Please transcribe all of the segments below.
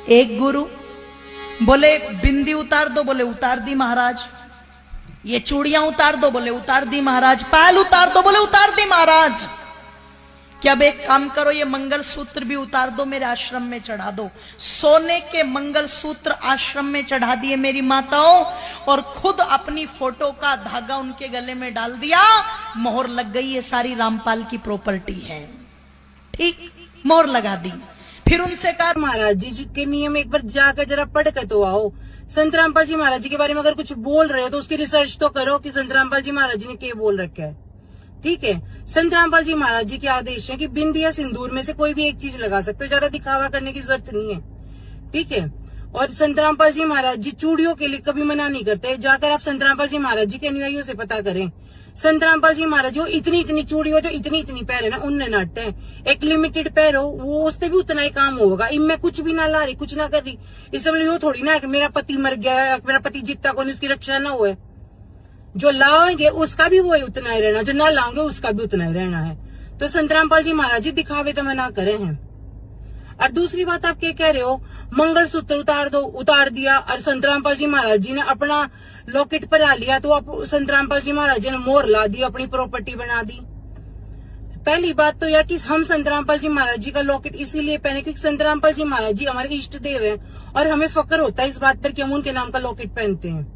एक गुरु बोले बिंदी उतार दो, बोले उतार दी महाराज। ये चूड़ियां उतार दो, बोले उतार दी महाराज। पायल उतार दो, बोले उतार दी महाराज। कि अब एक काम करो, ये मंगलसूत्र भी उतार दो, मेरे आश्रम में चढ़ा दो। सोने के मंगलसूत्र आश्रम में चढ़ा दिए मेरी माताओं, और खुद अपनी फोटो का धागा उनके गले में डाल दिया। मोहर लग गई, ये सारी रामपाल की प्रॉपर्टी है। ठीक, मोहर लगा दी। फिर उनसे कहा, महाराज जी के नियम एक बार जाकर जरा पढ़ कर तो आओ। संत रामपाल जी महाराज जी के बारे में अगर कुछ बोल रहे हो तो उसकी रिसर्च तो करो कि संत रामपाल जी महाराज जी ने क्या बोल रखा है। ठीक है, संत रामपाल जी महाराज जी के आदेश है कि बिंदी या सिंदूर में से कोई भी एक चीज लगा सकते हो, ज्यादा दिखावा करने की जरूरत नहीं है। ठीक है, और संत रामपाल जी महाराज जी चूड़ियों के लिए कभी मना नहीं करते। जाकर आप संत रामपाल जी महाराज जी के अनुयायियों से पता करें। संत रामपाल जी महाराज जो इतनी इतनी चूड़ी हो, जो इतनी इतनी पैर है ना, उनने नाटे हैं। एक लिमिटेड पैर हो, वो उससे भी उतना ही काम होगा। इनमें कुछ भी ना ला रही, कुछ ना कर रही। इससे मतलब वो थोड़ी ना है कि मेरा पति मर गया, मेरा पति जीतता कौन, उसकी रक्षा ना हुए। जो लाओगे उसका भी वही उतना ही रहना, जो ना लाओगे उसका भी उतना ही रहना है। तो संत रामपाल जी महाराज जी दिखावे तो मना करे हैं। और दूसरी बात आप क्या कह रहे हो, मंगलसूत्र उतार दो, उतार दिया। और संत रामपाल जी महाराज जी ने अपना लॉकेट पहना लिया, तो आप संत रामपाल जी महाराज जी ने मोहर ला दी, अपनी प्रॉपर्टी बना दी। पहली बात तो यह कि हम संत रामपाल जी महाराज जी का लॉकेट इसीलिए पहने क्योंकि संत रामपाल जी महाराज जी हमारे इष्ट देव है, और हमें फक्र होता है इस बात पर कि हम उनके नाम का लॉकेट पहनते हैं।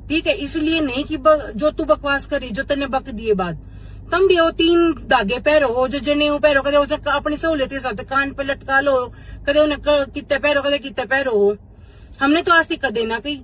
ठीक है, इसलिए नहीं कि जो तू बकवास करी, जो तने बक दिए बात, तुम भी हो 3 धागे पैरो, जो जनेऊ पैरो, कदे अपनी सहूलियत के हिसाब से कान पे लटका लो, कदे उन्हें कितने पैरो, कदे कितने पैरो हो। हमने तो आज तक कदे ना कही।